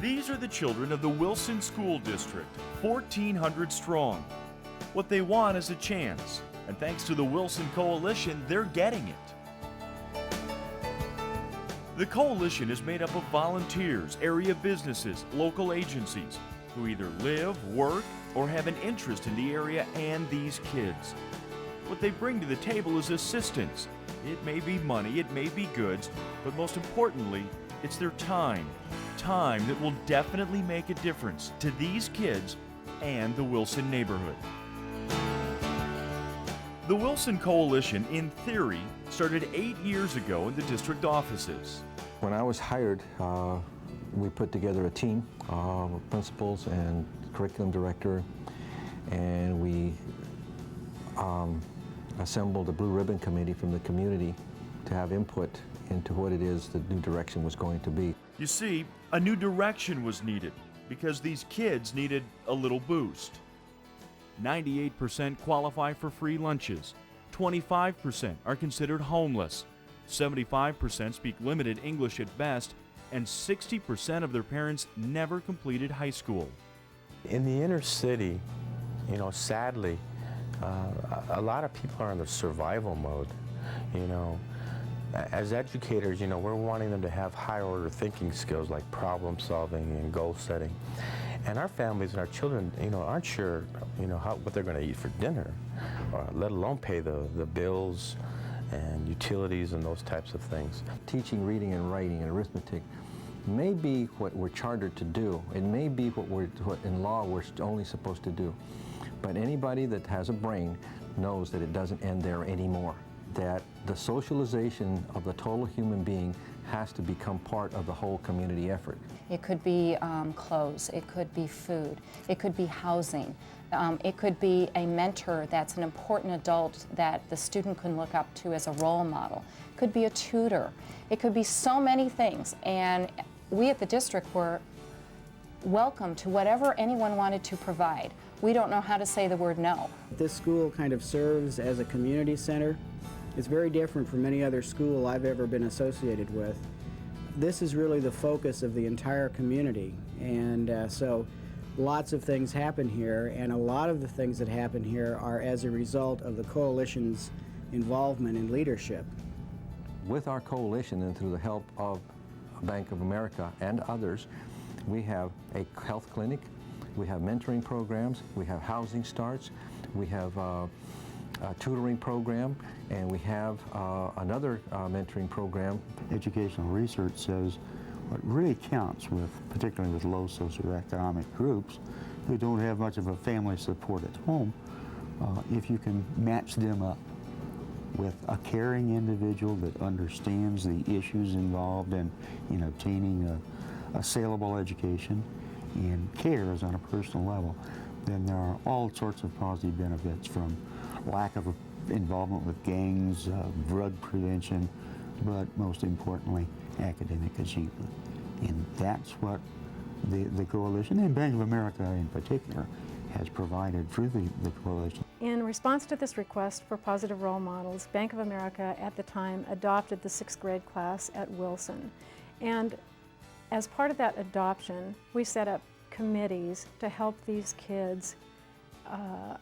These are the children of the Wilson School District, 1,400 strong. What they want is a chance, and thanks to the Wilson Coalition, they're getting it. The coalition is made up of volunteers, area businesses, local agencies, who either live, work, or have an interest in the area and these kids. What they bring to the table is assistance. It may be money, it may be goods, but most importantly, it's their time. Time that will definitely make a difference to these kids and the Wilson neighborhood. The Wilson Coalition, in theory, started 8 years ago in the district offices. When I was hired, we put together a team of principals and curriculum director, and we assembled a blue ribbon committee from the community to have input into what it is the new direction was going to be. You see, a new direction was needed because these kids needed a little boost. 98% qualify for free lunches, 25% are considered homeless, 75% speak limited English at best, and 60% of their parents never completed high school. In the inner city, sadly, a lot of people are in the survival mode. As educators, we're wanting them to have higher order thinking skills like problem solving and goal setting. And our families and our children, aren't sure, what they're going to eat for dinner, let alone pay the bills and utilities and those types of things. Teaching reading and writing and arithmetic may be what we're chartered to do. It may be what in law we're only supposed to do. But anybody that has a brain knows that it doesn't end there anymore. That the socialization of the total human being has to become part of the whole community effort. It could be clothes, it could be food, it could be housing, it could be a mentor that's an important adult that the student can look up to as a role model. It could be a tutor. It could be so many things, and we at the district were welcome to whatever anyone wanted to provide. We don't know how to say the word no. This school kind of serves as a community center. It's very different from any other school I've ever been associated with. This is really the focus of the entire community, and so lots of things happen here, and a lot of the things that happen here are as a result of the coalition's involvement and leadership. With our coalition and through the help of Bank of America and others, we have a health clinic, we have mentoring programs, we have housing starts, we have a tutoring program, and we have another mentoring program. Educational research says what really counts particularly with low socioeconomic groups who don't have much of a family support at home, if you can match them up with a caring individual that understands the issues involved in obtaining a saleable education and cares on a personal level, then there are all sorts of positive benefits, from lack of involvement with gangs, drug prevention, but most importantly, academic achievement. And that's what the coalition, and Bank of America in particular, has provided through the coalition. In response to this request for positive role models, Bank of America at the time adopted the 6th grade class at Wilson. And as part of that adoption, we set up committees to help these kids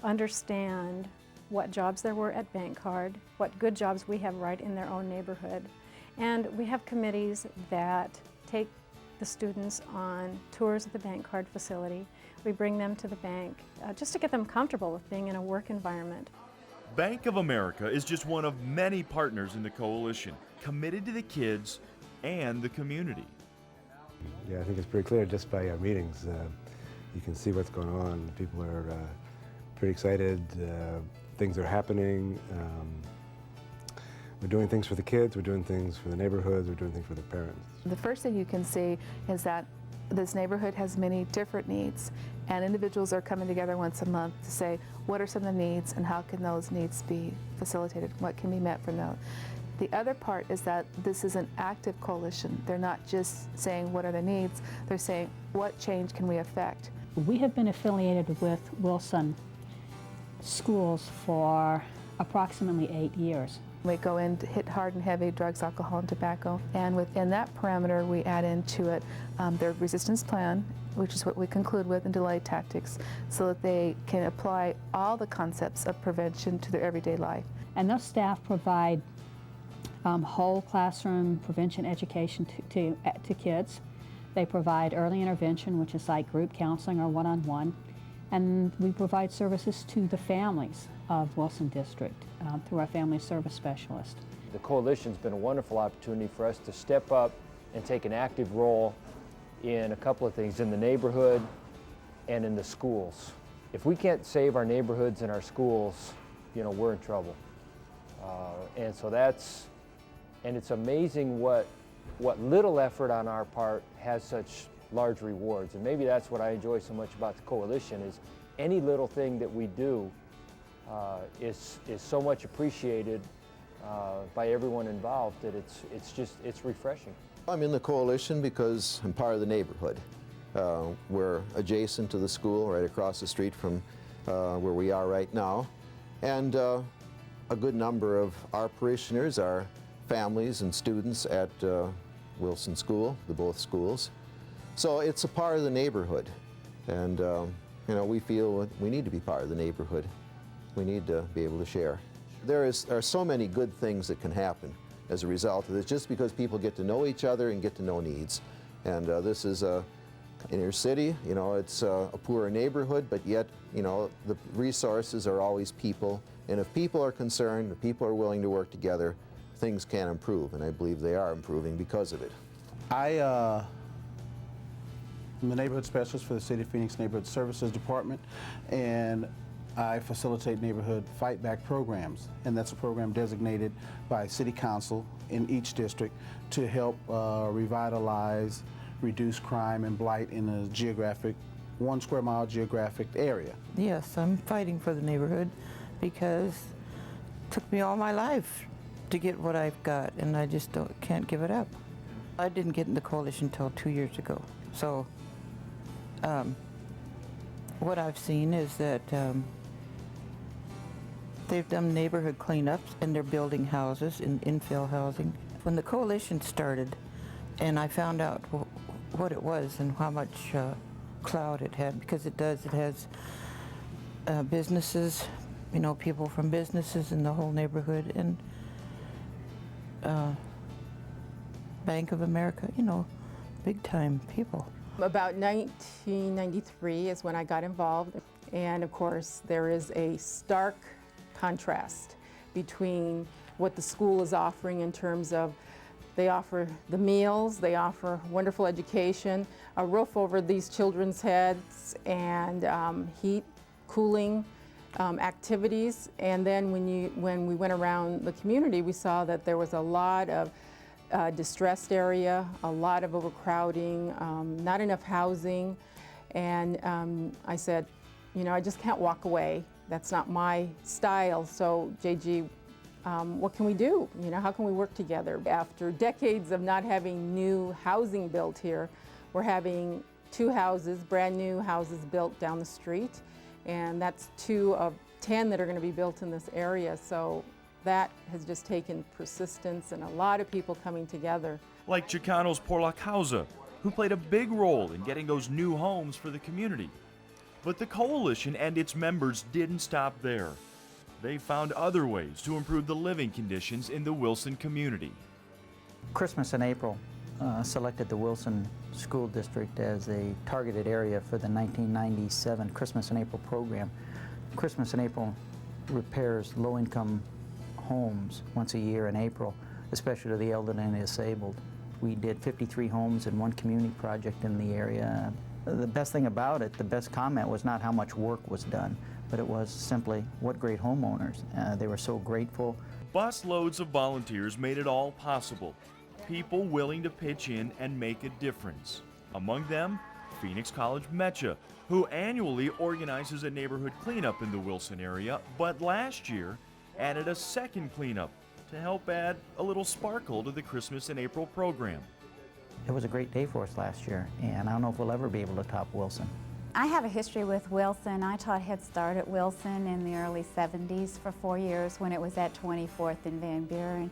understand what jobs there were at Bank Card, what good jobs we have right in their own neighborhood. And we have committees that take the students on tours of the Bank Card facility. We bring them to the bank just to get them comfortable with being in a work environment. Bank of America is just one of many partners in the coalition, committed to the kids and the community. Yeah, I think it's pretty clear just by our meetings. You can see what's going on. People are pretty excited. Things are happening. We're doing things for the kids, we're doing things for the neighborhoods, we're doing things for the parents. The first thing you can see is that this neighborhood has many different needs, and individuals are coming together once a month to say what are some of the needs and how can those needs be facilitated, what can be met from those. The other part is that this is an active coalition. They're not just saying what are the needs, they're saying what change can we affect. We have been affiliated with Wilson Schools for approximately 8 years. We go in to hit hard and heavy drugs, alcohol, and tobacco. And within that parameter, we add into it their resistance plan, which is what we conclude with, and delay tactics, so that they can apply all the concepts of prevention to their everyday life. And those staff provide whole classroom prevention education to kids. They provide early intervention, which is like group counseling or one-on-one. And we provide services to the families of Wilson District through our family service specialist. The coalition's been a wonderful opportunity for us to step up and take an active role in a couple of things, in the neighborhood and in the schools. If we can't save our neighborhoods and our schools, you know, we're in trouble. And so it's amazing what little effort on our part has such large rewards. And maybe that's what I enjoy so much about the coalition, is any little thing that we do is so much appreciated by everyone involved that it's refreshing. I'm in the coalition because I'm part of the neighborhood. We're adjacent to the school, right across the street from where we are right now. And a good number of our parishioners are families and students at Wilson School, both schools. So it's a part of the neighborhood. And you know, we feel we need to be part of the neighborhood. We need to be able to share. There are so many good things that can happen as a result of this, just because people get to know each other and get to know needs. And this is a inner city, you know, it's a poorer neighborhood, but yet, you know, the resources are always people. And if people are concerned, if people are willing to work together, things can improve, and I believe they are improving because of it. I'm the neighborhood specialist for the City of Phoenix Neighborhood Services Department, and I facilitate neighborhood fight back programs, and that's a program designated by City Council in each district to help revitalize, reduce crime and blight in a geographic, 1 square mile geographic area. Yes, I'm fighting for the neighborhood because it took me all my life to get what I've got, and I just can't give it up. I didn't get in the coalition until 2 years ago, so what I've seen is that they've done neighborhood cleanups, and they're building houses, infill housing. When the coalition started, and I found out what it was and how much clout it had, because it has businesses, you know, people from businesses in the whole neighborhood, and Bank of America, you know, big time people. About 1993 is when I got involved, and of course there is a stark contrast between what the school is offering in terms of they offer the meals, they offer wonderful education, a roof over these children's heads, and heat, cooling activities. And then when we went around the community, we saw that there was a lot of distressed area, a lot of overcrowding, not enough housing. And I said, you know, I just can't walk away. That's not my style. So JG, what can we do? You know, how can we work together? After decades of not having new housing built here, we're having 2 houses, brand new houses built down the street. And that's 2 of 10 that are going to be built in this area. So that has just taken persistence and a lot of people coming together. Like Chicano's Porlock Hausa, who played a big role in getting those new homes for the community. But the coalition and its members didn't stop there. They found other ways to improve the living conditions in the Wilson community. Christmas in April selected the Wilson School District as a targeted area for the 1997 Christmas in April program. Christmas in April repairs low-income homes once a year in April, especially to the elderly and disabled. We did 53 homes in one community project in the area. The best thing about it, the best comment was not how much work was done, but it was simply what great homeowners. They were so grateful. Busloads of volunteers made it all possible. People willing to pitch in and make a difference. Among them, Phoenix College Mecha, who annually organizes a neighborhood cleanup in the Wilson area, but last year added a second cleanup to help add a little sparkle to the Christmas in April program. It was a great day for us last year, and I don't know if we'll ever be able to top Wilson. I have a history with Wilson. I taught Head Start at Wilson in the early 70s for 4 years when it was at 24th and Van Buren.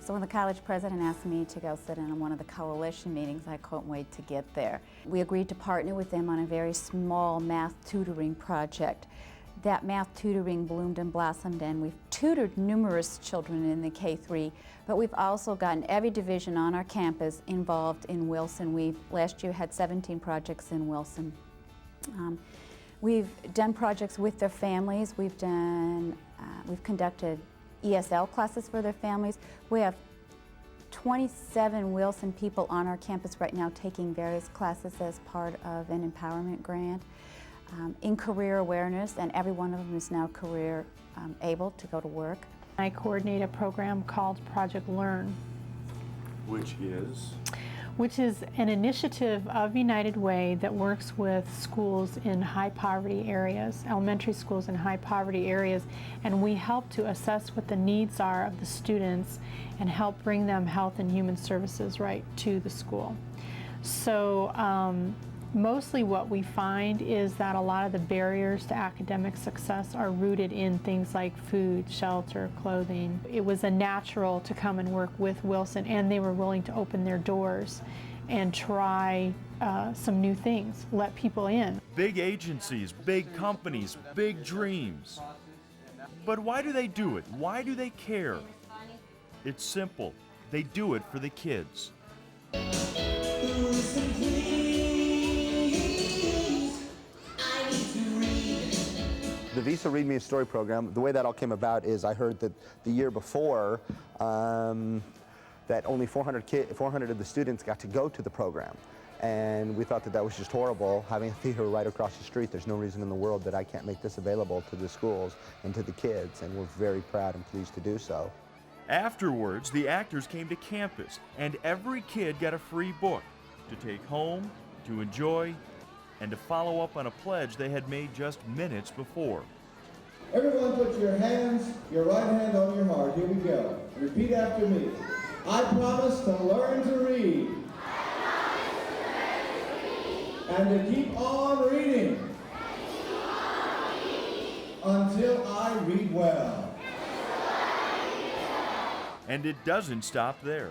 So when the college president asked me to go sit in on one of the coalition meetings, I couldn't wait to get there. We agreed to partner with them on a very small math tutoring project. That math tutoring bloomed and blossomed, and we've tutored numerous children in the K-3, but we've also gotten every division on our campus involved in Wilson. We've last year had 17 projects in Wilson. We've done projects with their families. We've conducted ESL classes for their families. We have 27 Wilson people on our campus right now taking various classes as part of an empowerment grant in career awareness, and every one of them is now career able to go to work. I coordinate a program called Project Learn, Which is? which is an initiative of United Way that works with schools in high poverty areas, elementary schools in high poverty areas, and we help to assess what the needs are of the students and help bring them health and human services right to the school. So mostly what we find is that a lot of the barriers to academic success are rooted in things like food, shelter, clothing. It was a natural to come and work with Wilson, and they were willing to open their doors and try some new things, let people in. Big agencies, big companies, big dreams. But why do they do it? Why do they care? It's simple. They do it for the kids. The Visa Read Me a Story program, the way that all came about is I heard that the year before that only 400 of the students got to go to the program. And we thought that that was just horrible, having a theater right across the street. There's no reason in the world that I can't make this available to the schools and to the kids, and we're very proud and pleased to do so. Afterwards, the actors came to campus, and every kid got a free book to take home, to enjoy, and to follow up on a pledge they had made just minutes before. Everyone put your right hand on your heart. Here we go. Repeat after me. I promise to learn to read. And to keep on reading. Until I read well. And it doesn't stop there.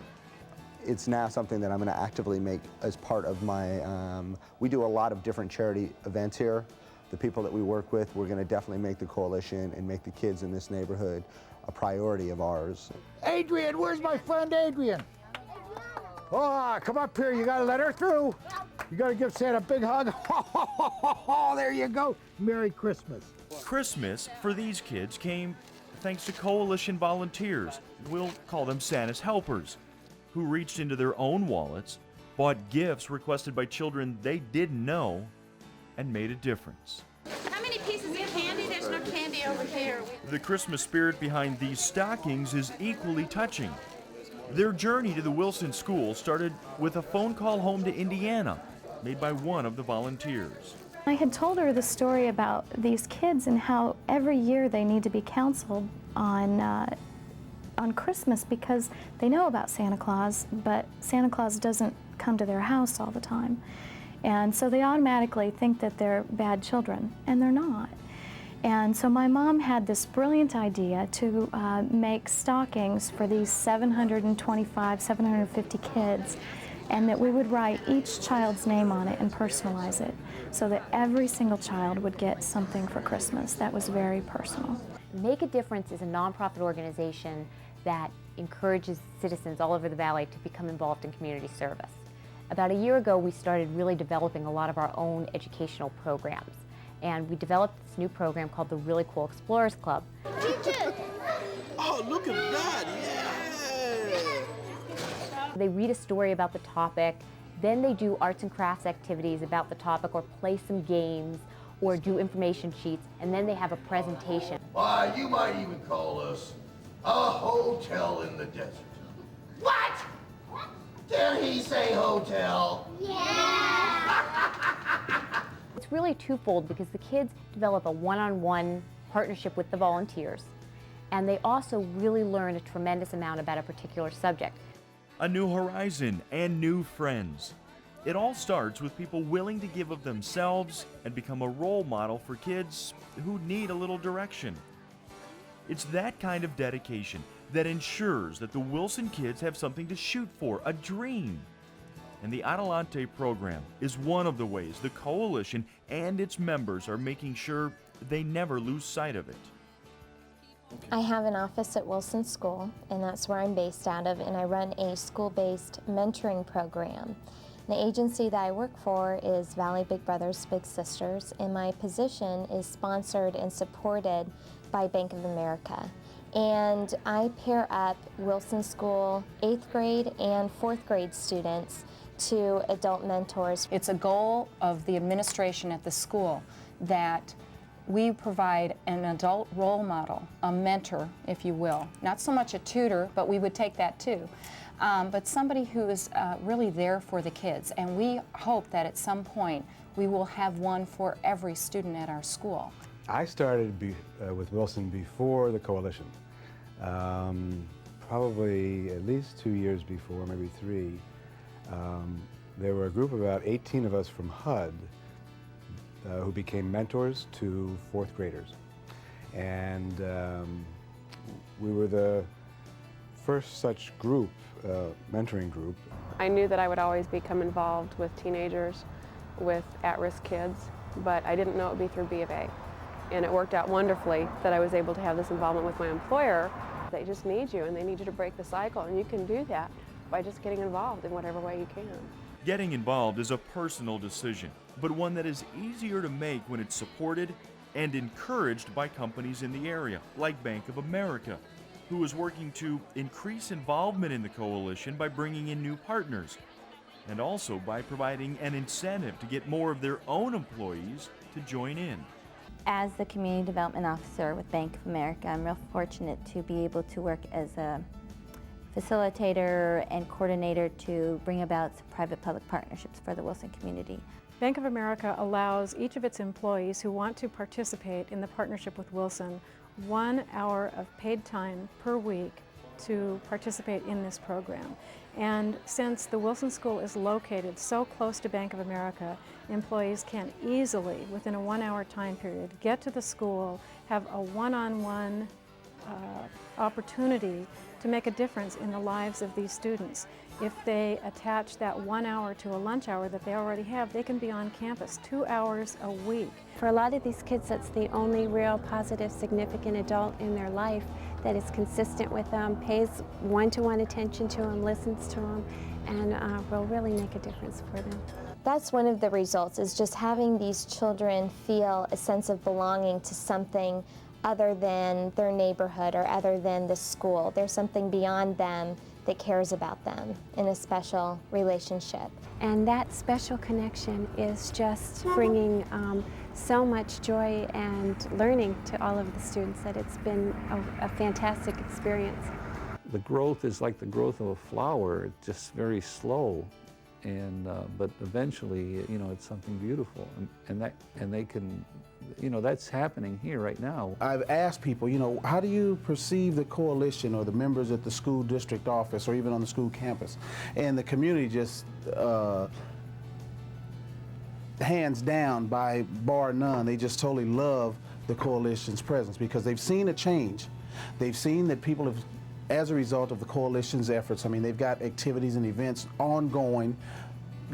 It's now something that I'm going to actively make as part of my, we do a lot of different charity events here. The people that we work with, we're going to definitely make the coalition and make the kids in this neighborhood a priority of ours. Adrian, where's my friend Adrian? Oh, come up here, you got to let her through. You got to give Santa a big hug. Oh, there you go. Merry Christmas. Christmas for these kids came thanks to coalition volunteers. We'll call them Santa's helpers, who reached into their own wallets, bought gifts requested by children they didn't know, and made a difference. How many pieces of candy? There's no candy over here. The Christmas spirit behind these stockings is equally touching. Their journey to the Wilson School started with a phone call home to Indiana, made by one of the volunteers. I had told her the story about these kids and how every year they need to be counseled on Christmas because they know about Santa Claus, but Santa Claus doesn't come to their house all the time. And so they automatically think that they're bad children, and they're not. And so my mom had this brilliant idea to make stockings for these 725, 750 kids, and that we would write each child's name on it and personalize it so that every single child would get something for Christmas that was very personal. Make a Difference is a nonprofit organization that encourages citizens all over the valley to become involved in community service. About a year ago, we started really developing a lot of our own educational programs. And we developed this new program called the Really Cool Explorers Club. Oh, look at that, yeah! They read a story about the topic, then they do arts and crafts activities about the topic or play some games or do information sheets, and then they have a presentation. Why, you might even call us a hotel in the desert. What? Did he say hotel? Yeah! It's really twofold because the kids develop a one-on-one partnership with the volunteers, and they also really learn a tremendous amount about a particular subject. A new horizon and new friends. It all starts with people willing to give of themselves and become a role model for kids who need a little direction. It's that kind of dedication that ensures that the Wilson kids have something to shoot for, a dream. And the Adelante program is one of the ways the coalition and its members are making sure they never lose sight of it. I have an office at Wilson School, and that's where I'm based out of, and I run a school-based mentoring program. The agency that I work for is Valley Big Brothers Big Sisters, and my position is sponsored and supported by Bank of America. And I pair up Wilson School 8th grade and 4th grade students to adult mentors. It's a goal of the administration at the school that we provide an adult role model, a mentor, if you will. Not so much a tutor, but we would take that too. But somebody who is really there for the kids. And we hope that at some point we will have one for every student at our school. I started with Wilson before the coalition. Probably at least 2 years before, maybe 3. There were a group of about 18 of us from HUD who became mentors to 4th graders. And we were the first such group, mentoring group. I knew that I would always become involved with teenagers, with at-risk kids, but I didn't know it would be through B of A. And it worked out wonderfully that I was able to have this involvement with my employer. They just need you, and they need you to break the cycle, and you can do that by just getting involved in whatever way you can. Getting involved is a personal decision, but one that is easier to make when it's supported and encouraged by companies in the area, like Bank of America, who is working to increase involvement in the coalition by bringing in new partners, and also by providing an incentive to get more of their own employees to join in. As the Community Development Officer with Bank of America, I'm real fortunate to be able to work as a facilitator and coordinator to bring about private-public partnerships for the Wilson community. Bank of America allows each of its employees who want to participate in the partnership with Wilson 1 hour of paid time per week to participate in this program. And since the Wilson School is located so close to Bank of America, employees can easily, within a 1 hour time period, get to the school, have a one-on-one opportunity to make a difference in the lives of these students. If they attach that 1 hour to a lunch hour that they already have, they can be on campus 2 hours a week. For a lot of these kids, that's the only real positive, significant adult in their life that is consistent with them, pays one-to-one attention to them, listens to them, and will really make a difference for them. That's one of the results, is just having these children feel a sense of belonging to something other than their neighborhood or other than the school. There's something beyond them that cares about them in a special relationship. And that special connection is just bringing so much joy and learning to all of the students that it's been a fantastic experience. The growth is like the growth of a flower. It's just very slow, and but eventually, you know, it's something beautiful, and they can, you know, that's happening here right now. I've asked people, you know, how do you perceive the coalition or the members at the school district office or even on the school campus? And the community just, hands down, by bar none, they just totally love the coalition's presence because they've seen a change. They've seen that people have, as a result of the coalition's efforts, I mean, they've got activities and events ongoing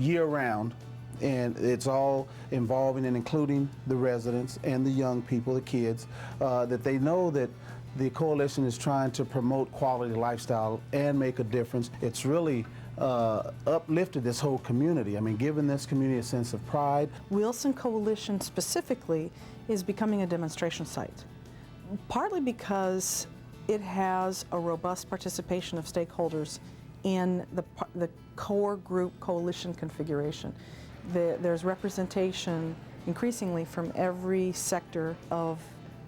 year-round, and it's all involving and including the residents and the young people, the kids, that they know that the coalition is trying to promote quality lifestyle and make a difference. It's really uplifted this whole community. I mean, giving this community a sense of pride. Wilson Coalition specifically is becoming a demonstration site, partly because it has a robust participation of stakeholders in the core group coalition configuration. There's representation increasingly from every sector of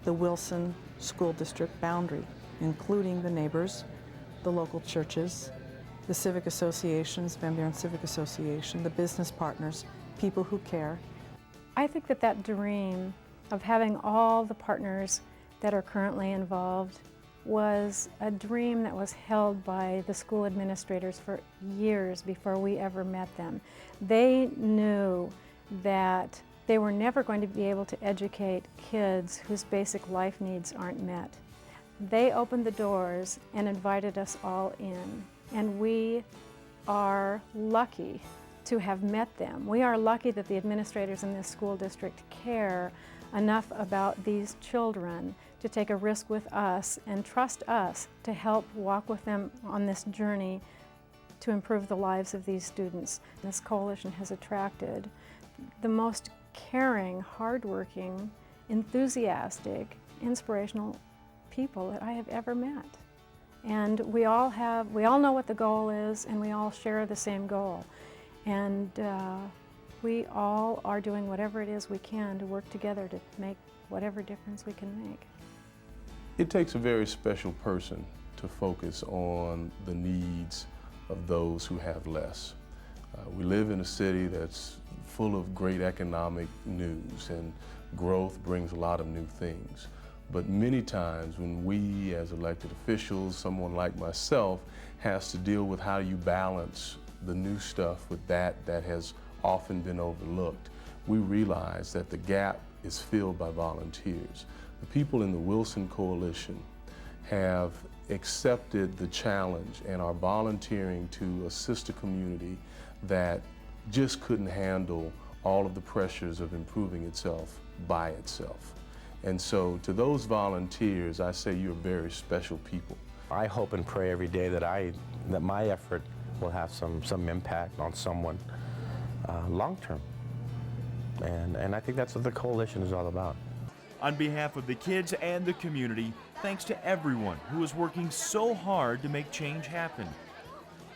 the Wilson School District boundary, including the neighbors, the local churches, the civic associations, Van Buren Civic Association, the business partners, people who care. I think that dream of having all the partners that are currently involved was a dream that was held by the school administrators for years before we ever met them. They knew that they were never going to be able to educate kids whose basic life needs aren't met. They opened the doors and invited us all in, and we are lucky to have met them. We are lucky that the administrators in this school district care enough about these children to take a risk with us and trust us to help walk with them on this journey to improve the lives of these students. This coalition has attracted the most caring, hardworking, enthusiastic, inspirational people that I have ever met. And we all know what the goal is, and we all share the same goal. And we all are doing whatever it is we can to work together to make whatever difference we can make. It takes a very special person to focus on the needs of those who have less. We live in a city that's full of great economic news, and growth brings a lot of new things. But many times when we as elected officials, someone like myself, has to deal with how you balance the new stuff with that has often been overlooked, we realize that the gap is filled by volunteers. The people in the Wilson Coalition have accepted the challenge and are volunteering to assist a community that just couldn't handle all of the pressures of improving itself by itself. And so to those volunteers, I say you're very special people. I hope and pray every day that my effort will have some impact on someone long term. And I think that's what the coalition is all about. On behalf of the kids and the community, thanks to everyone who is working so hard to make change happen.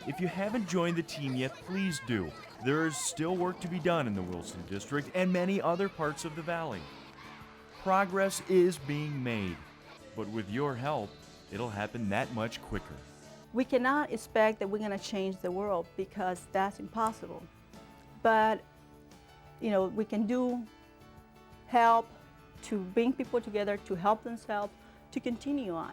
If you haven't joined the team yet, please do. There is still work to be done in the Wilson District and many other parts of the Valley. Progress is being made, but with your help, it'll happen that much quicker. We cannot expect that we're going to change the world because that's impossible. But, we can help to bring people together, to help themselves, to continue on.